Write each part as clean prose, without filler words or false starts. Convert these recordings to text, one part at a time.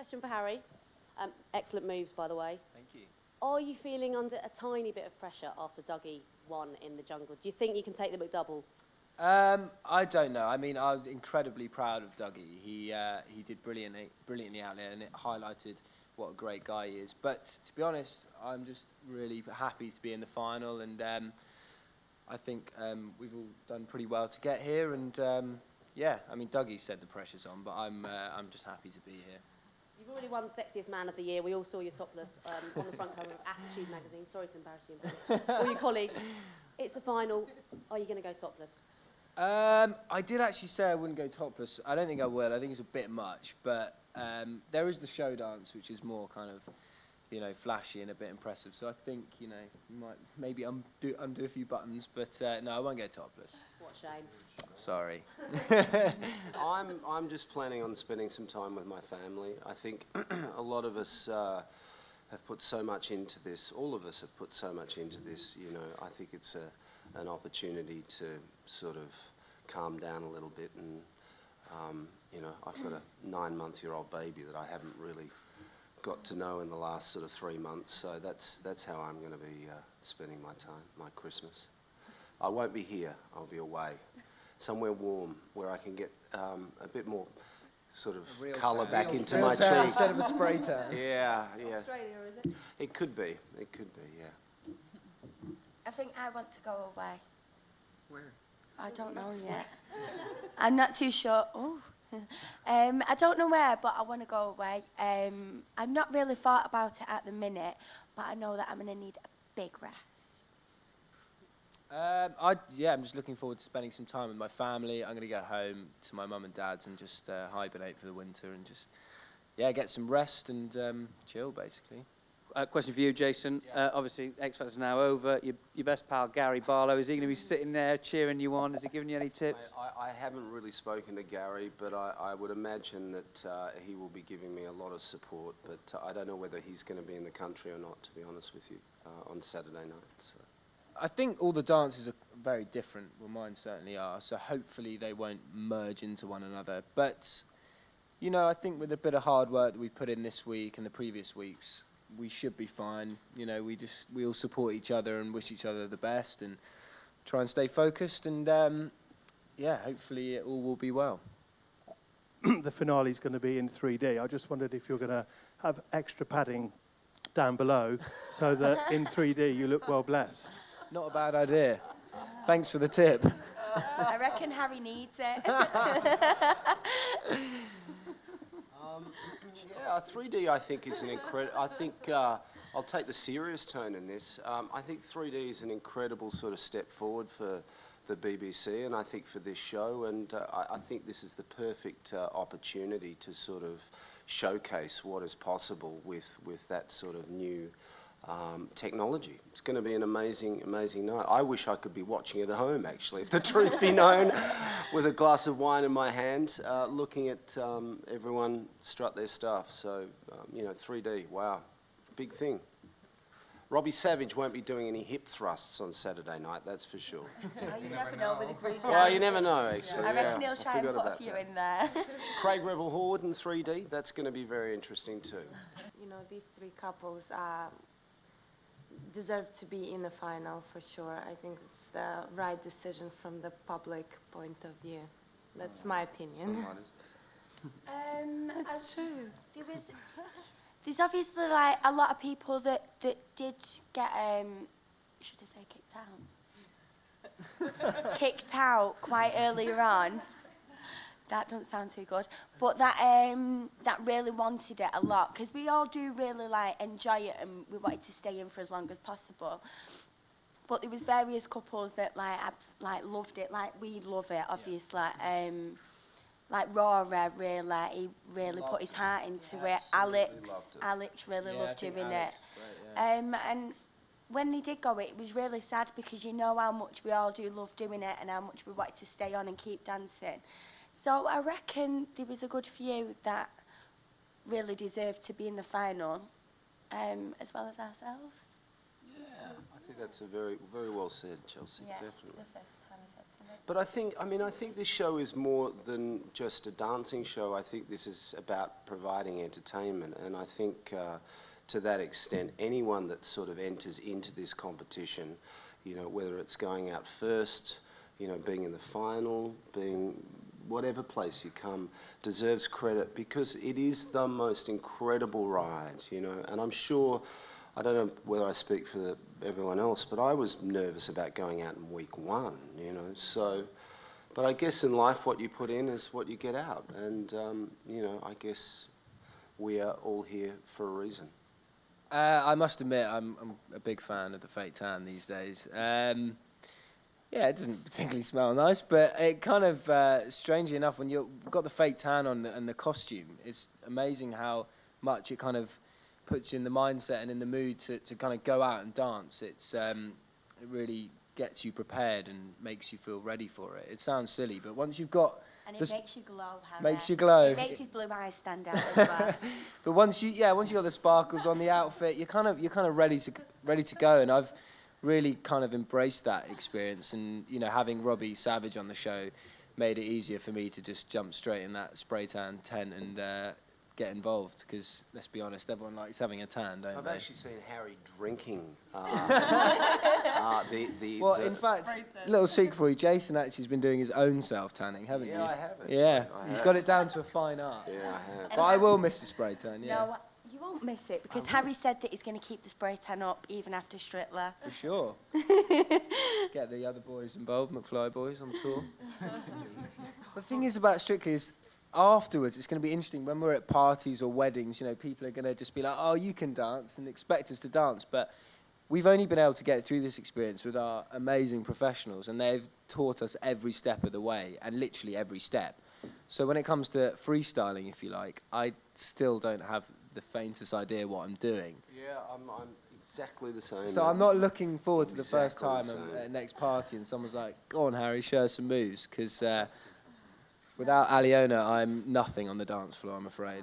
Question for Harry. Excellent moves, by the way. Thank you. Are you feeling under a tiny bit of pressure after Dougie won in the jungle? Do you think you can take the McDouble? I don't know. I mean, I was incredibly proud of Dougie. He did brilliantly out there, and it highlighted what a great guy he is. But to be honest, I'm just really happy to be in the final, and I think we've all done pretty well to get here. And yeah, I mean, Dougie said the pressure's on, but I'm just happy to be here. You've already won Sexiest Man of the Year. We all saw you topless on the front cover of Attitude magazine. Sorry to embarrass you, all your colleagues. It's the final. Are you going to go topless? I did actually say I wouldn't go topless. I don't think I will. I think it's a bit much. But there is the show dance, which is more kind of, you know, flashy and a bit impressive. So I think, you know, you might maybe undo a few buttons. But no, I won't go topless. What a shame. Sorry. I'm just planning on spending some time with my family. I think a lot of us have put so much into this. All of us have put so much into this. You know, I think it's an opportunity to sort of calm down a little bit. And you know, I've got a 9-month-old baby that I haven't really got to know in the last sort of 3 months. So that's how I'm going to be spending my time, my Christmas. I won't be here. I'll be away. Somewhere warm where I can get a bit more sort of colour back into my cheeks. Instead of a spray tan. Yeah. Australia, is it? It could be, yeah. I think I want to go away. Where? I don't know yet. I'm not too sure. Oh. I don't know where, but I want to go away. I've not really thought about it at the minute, but I know that I'm going to need a big rest. I'm just looking forward to spending some time with my family. I'm going to go home to my mum and dad's and just hibernate for the winter and just, get some rest and chill, basically. Question for you, Jason. Obviously, X Factor's now over. Your best pal, Gary Barlow, is he going to be sitting there cheering you on? Has he given you any tips? I haven't really spoken to Gary, but I would imagine that he will be giving me a lot of support. But I don't know whether he's going to be in the country or not, to be honest with you, on Saturday night. So. I think all the dances are very different. Well, mine certainly are. So hopefully they won't merge into one another. But, you know, I think with a bit of hard work that we put in this week and the previous weeks, we should be fine. You know, we all support each other and wish each other the best and try and stay focused. And, hopefully it all will be well. The finale's going to be in 3D. I just wondered if you're going to have extra padding down below so that in 3D you look well blessed. Not a bad idea. Thanks for the tip. I reckon Harry needs it. 3D I think is an incredible. I think I'll take the serious tone in this. I think 3D is an incredible sort of step forward for the BBC, and I think for this show. And I think this is the perfect opportunity to sort of showcase what is possible with that sort of new technology. It's going to be an amazing night. I wish I could be watching it at home, actually, if the truth be known, with a glass of wine in my hand, looking at everyone strut their stuff. So, 3D, wow, big thing. Robbie Savage won't be doing any hip thrusts on Saturday night, that's for sure. You never know with a group dance. Well, you never know, actually. I reckon he'll try and put a few in there. Craig Revel-Horde in 3D, that's going to be very interesting too. You know, these three couples deserve to be in the final for sure. I think it's the right decision from the public point of view. That's my opinion. It's true. There's obviously like a lot of people that did get should I say kicked out? Kicked out quite earlier on. That doesn't sound too good, but that really wanted it a lot because we all do really like enjoy it and we wanted to stay in for as long as possible. But there was various couples that loved it, like we love it obviously. Like Rora he really put his heart into it. Alex really loved doing it. And when they did go, it was really sad because you know how much we all do love doing it and how much we wanted to stay on and keep dancing. So I reckon there was a good few that really deserved to be in the final, as well as ourselves. Yeah, I think that's a very, very well said, Chelsea. Yeah, definitely. the first time I said something. But I think this show is more than just a dancing show. I think this is about providing entertainment, and I think to that extent, anyone that sort of enters into this competition, you know, whether it's going out first, you know, being in the final, being whatever place you come, deserves credit, because it is the most incredible ride, you know. And I'm sure, I don't know whether I speak for everyone else, but I was nervous about going out in week 1, you know. So, but I guess in life what you put in is what you get out, and you know, I guess we are all here for a reason. I must admit, I'm a big fan of the fake tan these days. Yeah, it doesn't particularly smell nice, but it kind of, strangely enough, when you've got the fake tan on and the costume, it's amazing how much it kind of puts you in the mindset and in the mood to kind of go out and dance. It really gets you prepared and makes you feel ready for it. It sounds silly, but once you've got... And it makes you glow, Harry. Makes you glow. It makes his blue eyes stand out as well. But once you got the sparkles on the outfit, you're kind of ready to go. And I've really kind of embraced that experience. And you know, having Robbie Savage on the show made it easier for me to just jump straight in that spray tan tent and get involved. Because let's be honest, everyone likes having a tan, don't I've they? actually seen Harry drinking. Well, in fact, little secret for you, Jason actually has been doing his own self-tanning, haven't you? Yeah, I have. Yeah, I he's have. got it down to a fine art. Yeah, I have. But I will miss the spray tan, yeah. No, you won't miss it, because Harry said that he's going to keep the spray tan up even after Strickler. For sure. Get the other boys involved, McFly boys on tour. The thing is about Strictly is, afterwards, it's going to be interesting when we're at parties or weddings, you know, people are going to just be like, oh, you can dance, and expect us to dance. But we've only been able to get through this experience with our amazing professionals, and they've taught us every step of the way, and literally every step. So when it comes to freestyling, if you like, I still don't have the faintest idea what I'm doing. Yeah, I'm exactly the same. So I'm not looking forward to the first Exactly time the same. at next party and someone's like, go on, Harry, show us some moves, because without Aliona, I'm nothing on the dance floor, I'm afraid.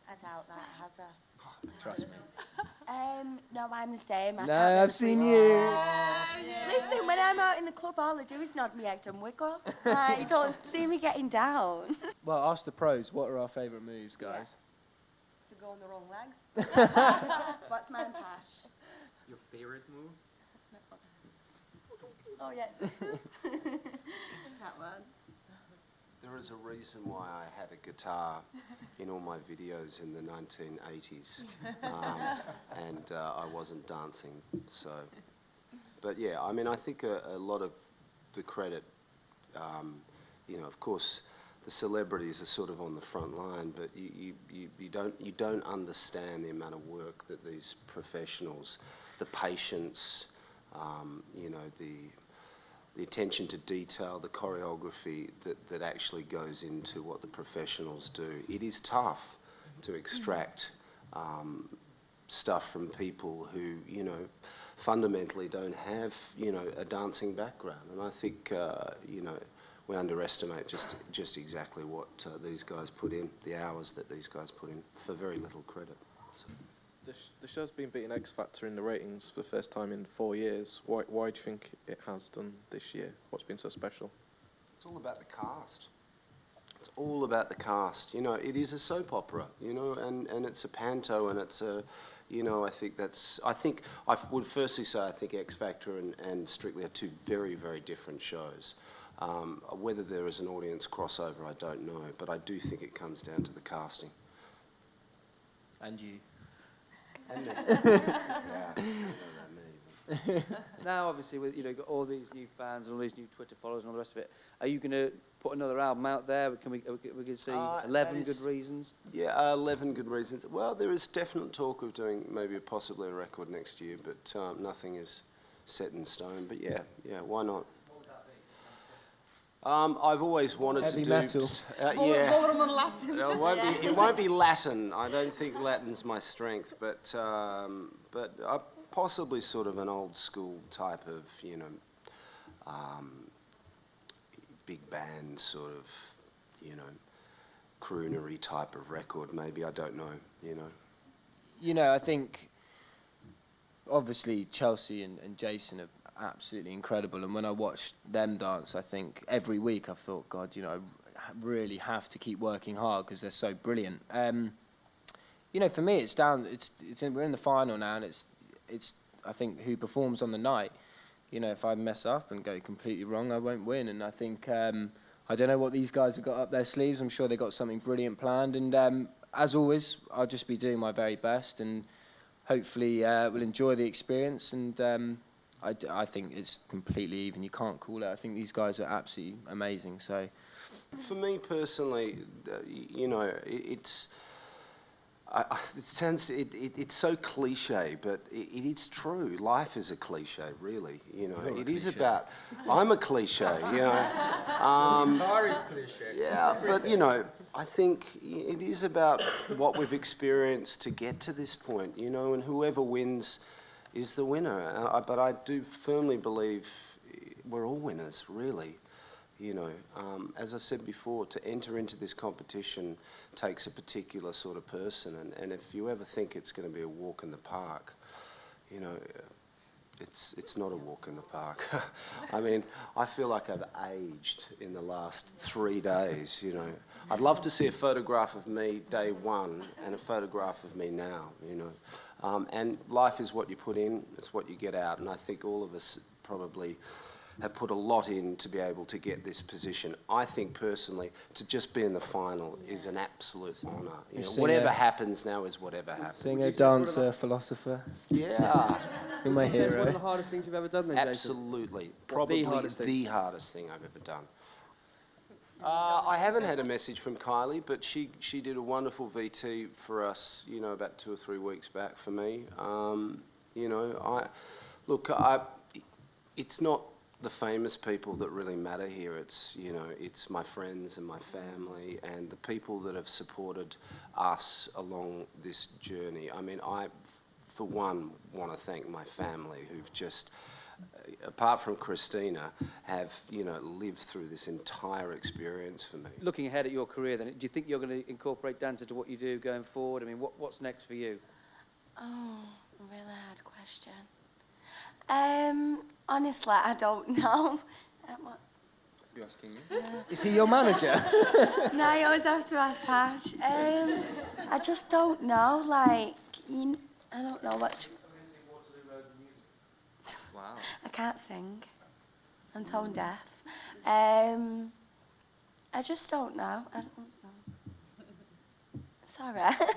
I doubt that, Hazza. Trust me. No, I'm the same. I No, can't I've really seen freestyle. you. Listen, when I'm out in the club, all I do is nod my head and wiggle. You don't see me getting down. Well, ask the pros, what are our favourite moves, guys? To go on the wrong leg. What's mine, Pash? Your favorite move? Oh, yes. That one. There is a reason why I had a guitar in all my videos in the 1980s, and I wasn't dancing. So, but yeah, I mean, I think a lot of the credit, you know, of course, the celebrities are sort of on the front line, but you don't understand the amount of work that these professionals, the patience, you know, the attention to detail, the choreography that actually goes into what the professionals do. It is tough to extract stuff from people who, you know, fundamentally don't have, you know, a dancing background. And I think, you know, we underestimate just exactly what these guys put in, the hours that these guys put in, for very little credit. So. The show's been beating X Factor in the ratings for the first time in 4 years. Why do you think it has done this year? What's been so special? It's all about the cast. It's all about the cast. You know, it is a soap opera, you know, and it's a panto, and it's a, you know, I think I would firstly say I think X Factor and Strictly are two very, very different shows. Whether there is an audience crossover, I don't know, but I do think it comes down to the casting. And you. Now, obviously, with you've got all these new fans and all these new Twitter followers and all the rest of it, are you going to put another album out there? Can we see 11 good reasons? Yeah, 11 good reasons. Well, there is definite talk of doing maybe possibly a record next year, but nothing is set in stone. But yeah, why not? I've always wanted Heavy to do... metal. Yeah. It won't be Latin. I don't think Latin's my strength, but possibly sort of an old school type of, you know, big band sort of, you know, croonery type of record. Maybe, I don't know. You know. You know, I think obviously Chelsea and Jason absolutely incredible. And when I watched them dance, I think every week I've thought, God, you know, I really have to keep working hard because they're so brilliant. You know, for me, it's down. We're in the final now, and it's I think who performs on the night. You know, if I mess up and go completely wrong, I won't win. And I think I don't know what these guys have got up their sleeves. I'm sure they've got something brilliant planned. And as always, I'll just be doing my very best, and hopefully we'll enjoy the experience. And I think it's completely even. You can't call it. I think these guys are absolutely amazing. So, for me personally, you know, it's so cliche, but it is true. Life is a cliche, really. You know, it is about. I'm a cliche. You know. Car is cliche. Yeah, but you know, I think it is about what we've experienced to get to this point. You know, and whoever wins is the winner. But I do firmly believe we're all winners, really. You know, as I said before, to enter into this competition takes a particular sort of person, and if you ever think it's going to be a walk in the park, you know, it's not a walk in the park. I mean, I feel like I've aged in the last 3 days, you know. I'd love to see a photograph of me day one and a photograph of me now, you know. And life is what you put in, it's what you get out, and I think all of us probably have put a lot in to be able to get this position. I think personally, to just be in the final is an absolute honour. You know, whatever happens now is whatever happens. Singer, dancer, philosopher. Yeah. You're my It's one hero. of the hardest things you've ever done, then, Jason? Absolutely. Probably the hardest thing I've ever done. I haven't had a message from Kylie, but she did a wonderful VT for us, you know, about 2 or 3 weeks back for me. You know, it's not the famous people that really matter here. It's, you know, it's my friends and my family and the people that have supported us along this journey. I mean, I, for one, want to thank my family who've just, apart from Christina, have, you know, lived through this entire experience for me. Looking ahead at your career, then, do you think you're going to incorporate dance into what you do going forward? I mean, what's next for you? Oh, a really hard question. Honestly, I don't know. You asking me? Yeah. Is he your manager? No, you always have to ask Pash. I just don't know. Like, I don't know what. Wow. I can't sing. I'm tone deaf. I just don't know. I don't know. Sorry. I think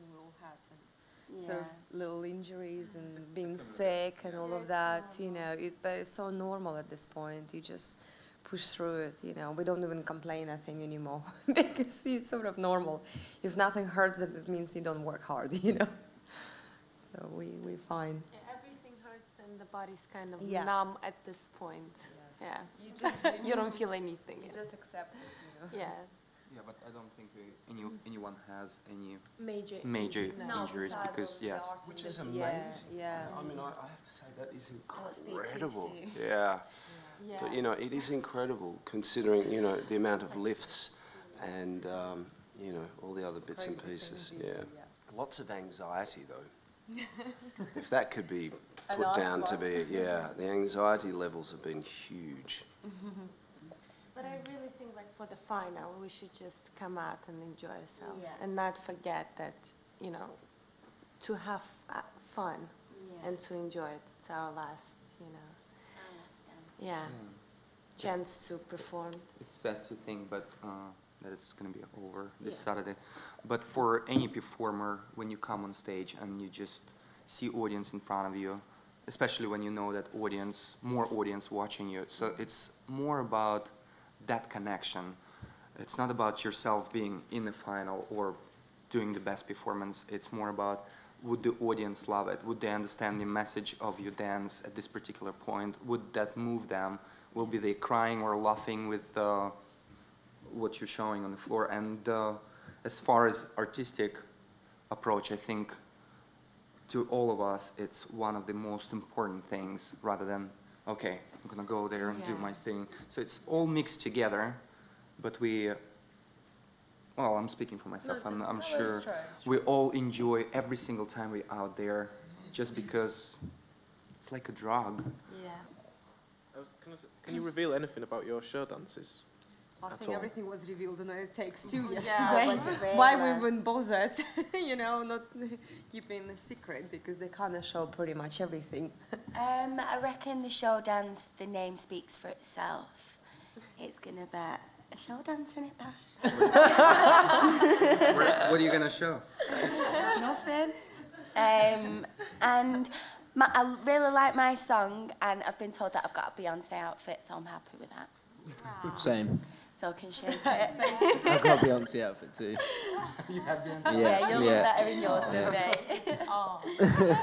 we all had some sort of little injuries and being sick and all of that, you know, but it's so normal at this point. You just push through it, you know. We don't even complain, I think, anymore because it's sort of normal. If nothing hurts, then it means you don't work hard, you know. So we're fine. Yeah, everything hurts and the body's kind of Yeah. numb at this point. Yeah. You don't feel anything. You just accept it, you know. Yeah. Yeah, but I don't think anyone has any Major injuries because, yes. Which is Yeah, amazing. yeah. I mean, I have to say that is speak to you incredible. soon. Yeah. Yeah. But, you know, it is incredible considering, you know, the amount of lifts and, you know, all the other bits and pieces. Yeah. Lots of anxiety, though. If that could be put down to be, yeah, the anxiety levels have been huge. But I really think, like, for the final, we should just come out and enjoy ourselves Yeah. and not forget that, you know, to have fun and to enjoy it. It's our last, you know, yeah, chance to perform. It's sad to think, but that it's going to be over this Saturday. But for any performer, when you come on stage and you just see audience in front of you, especially when you know that more audience watching you, so it's more about that connection. It's not about yourself being in the final or doing the best performance. It's more about, would the audience love it? Would they understand the message of your dance at this particular point? Would that move them? Will be they crying or laughing with what you're showing on the floor? And as far as artistic approach, I think to all of us, it's one of the most important things rather than, okay, I'm gonna go there and do my thing. So it's all mixed together, but well, I'm speaking for myself. I'm sure we all enjoy every single time we're out there, just because it's it's like a drug. Yeah. Can you reveal anything about your show dances? I At think all. everything was revealed in It Takes Two Yeah, yesterday. was it really? Why we even bothered, you know, not keeping a secret, because they kind of show pretty much everything. I reckon the show dance, the name speaks for itself. It's gonna be a show dance in it, Bash. What are you gonna show? Nothing. And I really like my song, and I've been told that I've got a Beyonce outfit, so I'm happy with that. Same. So I can shake it. I've got a Beyonce outfit too. You have Beyonce. Yeah, you'll look better in yours, don't you?